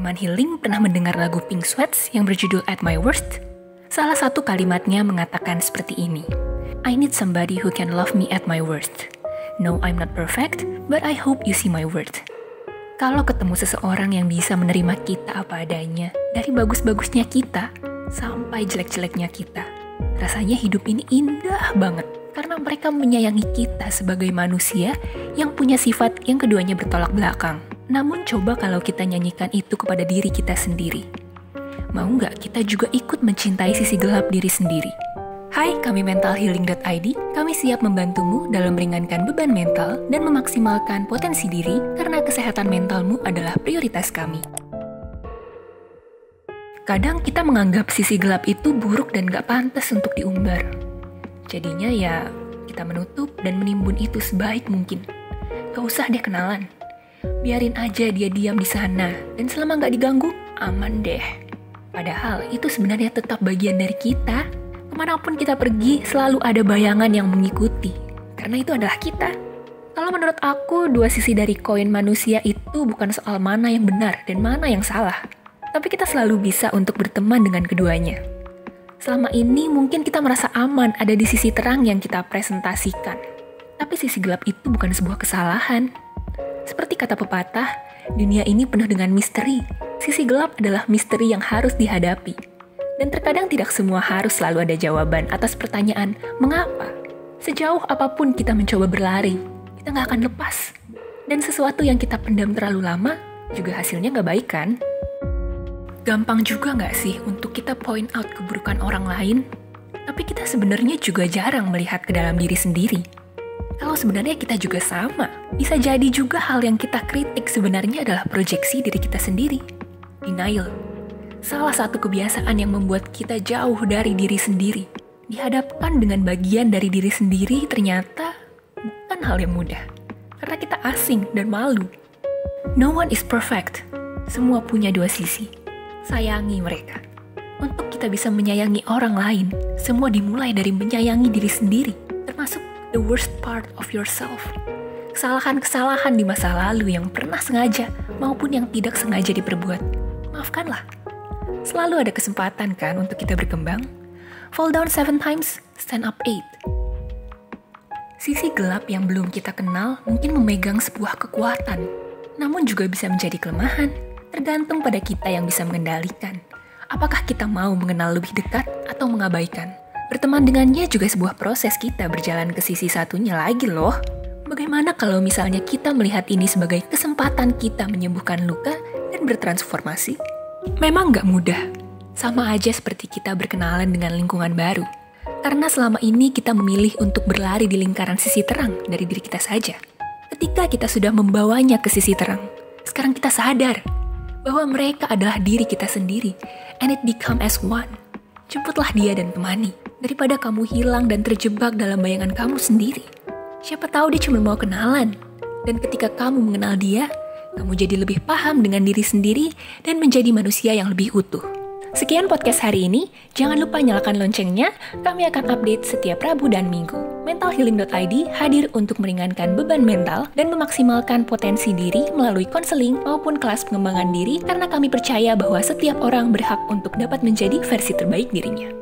Teman healing pernah mendengar lagu Pink Sweats yang berjudul At My Worst? Salah satu kalimatnya mengatakan seperti ini. I need somebody who can love me at my worst. No, I'm not perfect, but I hope you see my worth. Kalau ketemu seseorang yang bisa menerima kita apa adanya, dari bagus-bagusnya kita sampai jelek-jeleknya kita, rasanya hidup ini indah banget. Karena mereka menyayangi kita sebagai manusia yang punya sifat yang keduanya bertolak belakang. Namun coba kalau kita nyanyikan itu kepada diri kita sendiri. Mau nggak kita juga ikut mencintai sisi gelap diri sendiri? Hai, kami mentalhealing.id. Kami siap membantumu dalam meringankan beban mental dan memaksimalkan potensi diri karena kesehatan mentalmu adalah prioritas kami. Kadang kita menganggap sisi gelap itu buruk dan gak pantas untuk diumbar. Jadinya ya kita menutup dan menimbun itu sebaik mungkin. Gak usah deh kenalan. Biarin aja dia diam di sana dan selama gak diganggu, aman deh. Padahal itu sebenarnya tetap bagian dari kita. Kemanapun kita pergi, selalu ada bayangan yang mengikuti. Karena itu adalah kita. Kalau menurut aku, dua sisi dari koin manusia itu bukan soal mana yang benar dan mana yang salah. Tapi kita selalu bisa untuk berteman dengan keduanya. Selama ini mungkin kita merasa aman ada di sisi terang yang kita presentasikan. Tapi sisi gelap itu bukan sebuah kesalahan. Seperti kata pepatah, dunia ini penuh dengan misteri. Sisi gelap adalah misteri yang harus dihadapi. Dan terkadang tidak semua harus selalu ada jawaban atas pertanyaan, mengapa? Sejauh apapun kita mencoba berlari, kita nggak akan lepas. Dan sesuatu yang kita pendam terlalu lama, juga hasilnya nggak baik kan? Gampang juga nggak sih untuk kita point out keburukan orang lain? Tapi kita sebenarnya juga jarang melihat ke dalam diri sendiri. Kalau sebenarnya kita juga sama, bisa jadi juga hal yang kita kritik sebenarnya adalah proyeksi diri kita sendiri. Denial. Salah satu kebiasaan yang membuat kita jauh dari diri sendiri. Dihadapkan dengan bagian dari diri sendiri ternyata bukan hal yang mudah. Karena kita asing dan malu. No one is perfect. Semua punya dua sisi. Sayangi mereka. Untuk kita bisa menyayangi orang lain, semua dimulai dari menyayangi diri sendiri. Termasuk the worst part of yourself. Kesalahan-kesalahan di masa lalu yang pernah sengaja maupun yang tidak sengaja diperbuat. Maafkanlah. Selalu ada kesempatan kan untuk kita berkembang. Fall down 7 times, stand up 8. Sisi gelap yang belum kita kenal mungkin memegang sebuah kekuatan. Namun juga bisa menjadi kelemahan. Tergantung pada kita yang bisa mengendalikan. Apakah kita mau mengenal lebih dekat atau mengabaikan? Berteman dengannya juga sebuah proses kita berjalan ke sisi satunya lagi loh. Bagaimana kalau misalnya kita melihat ini sebagai kesempatan kita menyembuhkan luka dan bertransformasi? Memang gak mudah. Sama aja seperti kita berkenalan dengan lingkungan baru. Karena selama ini kita memilih untuk berlari di lingkaran sisi terang dari diri kita saja. Ketika kita sudah membawanya ke sisi terang, sekarang kita sadar bahwa mereka adalah diri kita sendiri, and it become as one. Jemputlah dia dan temani, daripada kamu hilang dan terjebak dalam bayangan kamu sendiri. Siapa tahu dia cuma mau kenalan, dan ketika kamu mengenal dia, kamu jadi lebih paham dengan diri sendiri dan menjadi manusia yang lebih utuh. Sekian podcast hari ini, jangan lupa nyalakan loncengnya, kami akan update setiap Rabu dan Minggu. Mentalhealing.id hadir untuk meringankan beban mental dan memaksimalkan potensi diri melalui konseling maupun kelas pengembangan diri karena kami percaya bahwa setiap orang berhak untuk dapat menjadi versi terbaik dirinya.